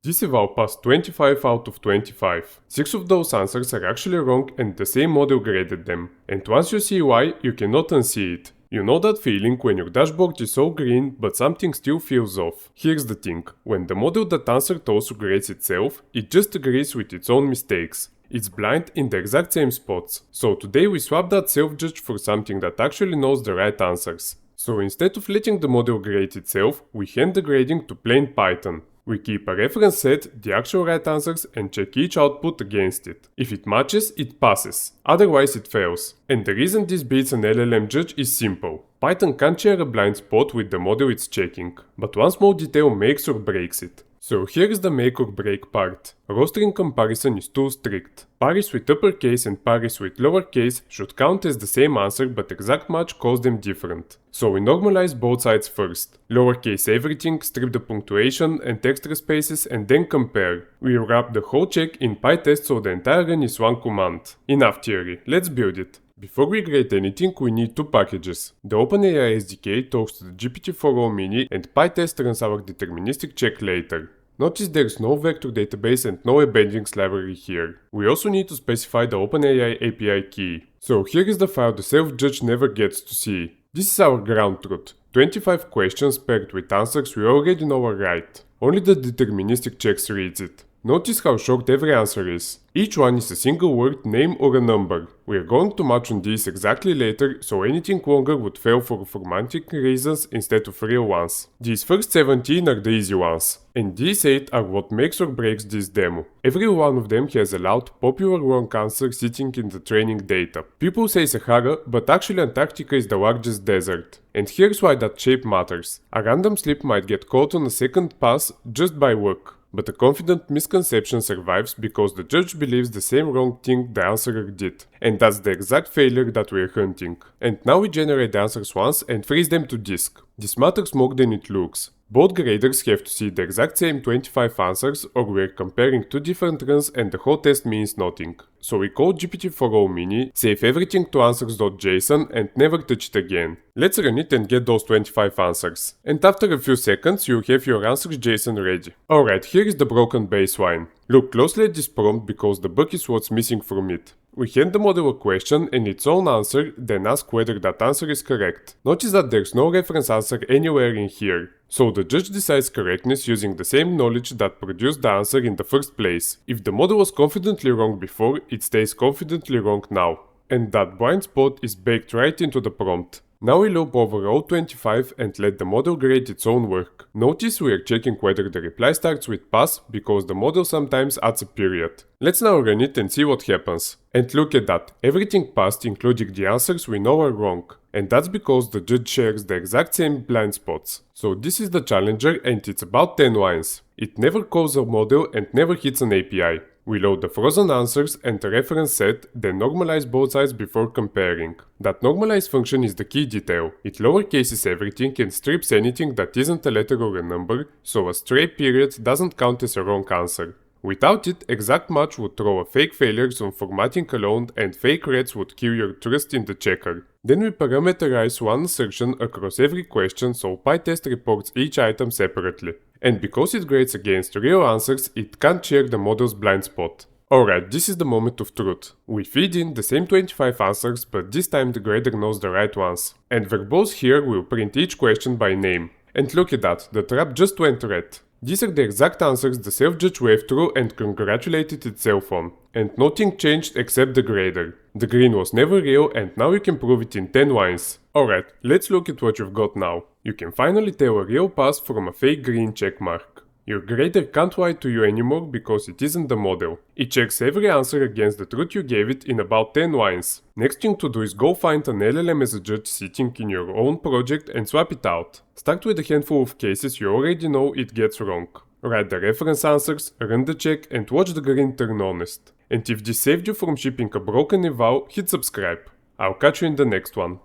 This eval passed 25 out of 25. 6 of those answers are actually wrong and the same model graded them. And once you see why, you cannot unsee it. You know that feeling when your dashboard is all green but something still feels off. Here's the thing, when the model that answered also grades itself, it just agrees with its own mistakes. It's blind in the exact same spots. So today we swap that self-judge for something that actually knows the right answers. So instead of letting the model grade itself, we hand the grading to plain Python. We keep a reference set, the actual right answers, and check each output against it. If it matches, it passes. Otherwise it fails. And the reason this beats an LLM-judge is simple. Python can't share a blind spot with the model it's checking, but one small detail makes or breaks it. So here is the make or break part. Rostering comparison is too strict. Paris with uppercase and Paris with lowercase should count as the same answer, but exact match calls them different. So we normalize both sides first. Lowercase everything, strip the punctuation and extra spaces and then compare. We wrap the whole check in pytest so the entire run is one command. Enough theory, let's build it. Before we grade anything, we need two packages. The OpenAI SDK talks to the GPT-4o mini and pytest runs our deterministic check later. Notice there's no vector database and no embeddings library here. We also need to specify the OpenAI API key. So here is the file the self-judge never gets to see. This is our ground truth. 25 questions paired with answers we already know are right. Only the deterministic checks reads it. Notice how short every answer is. Each one is a single word, name or a number. We are going to match on these exactly later, so anything longer would fail for formatting reasons instead of real ones. These first 17 are the easy ones. And these 8 are what makes or breaks this demo. Every one of them has a loud, popular wrong answer sitting in the training data. People say Sahara, but actually Antarctica is the largest desert. And here's why that shape matters. A random slip might get caught on a second pass just by luck. But a confident misconception survives because the judge believes the same wrong thing the answerer did. And that's the exact failure that we're hunting. And now we generate the answers once and freeze them to disk. This matters more than it looks. Both graders have to see the exact same 25 answers or we're comparing two different runs and the whole test means nothing. So we call GPT-4o mini, save everything to answers.json and never touch it again. Let's run it and get those 25 answers. And after a few seconds you have your answers.json ready. Alright, here is the broken baseline. Look closely at this prompt because the bug is what's missing from it. We hand the model a question and its own answer, then ask whether that answer is correct. Notice that there's no reference answer anywhere in here. So the judge decides correctness using the same knowledge that produced the answer in the first place. If the model was confidently wrong before, it stays confidently wrong now. And that blind spot is baked right into the prompt. Now we loop over all 25 and let the model grade its own work. Notice we are checking whether the reply starts with pass because the model sometimes adds a period. Let's now run it and see what happens. And look at that, everything passed including the answers we know are wrong. And that's because the judge shares the exact same blind spots. So this is the challenger and it's about 10 lines. It never calls a model and never hits an API. We load the frozen answers and a reference set, then normalize both sides before comparing. That normalize function is the key detail. It lowercases everything and strips anything that isn't a letter or a number, so a stray period doesn't count as a wrong answer. Without it, exact match would throw a fake failures on formatting alone and fake reds would kill your trust in the checker. Then we parameterize one assertion across every question so pytest reports each item separately. And because it grades against real answers, it can't share the model's blind spot. Alright, this is the moment of truth. We feed in the same 25 answers, but this time the grader knows the right ones. And verbose here will print each question by name. And look at that, the trap just went red. These are the exact answers the self-judge waved through and congratulated itself on. And nothing changed except the grader. The green was never real and now you can prove it in 10 lines. Alright, let's look at what you've got now. You can finally tell a real pass from a fake green checkmark. Your grader can't lie to you anymore because it isn't the model. It checks every answer against the truth you gave it in about 10 lines. Next thing to do is go find an LLM-as-judge sitting in your own project and swap it out. Start with a handful of cases you already know it gets wrong. Write the reference answers, run the check and watch the green turn honest. And if this saved you from shipping a broken eval, hit subscribe. I'll catch you in the next one.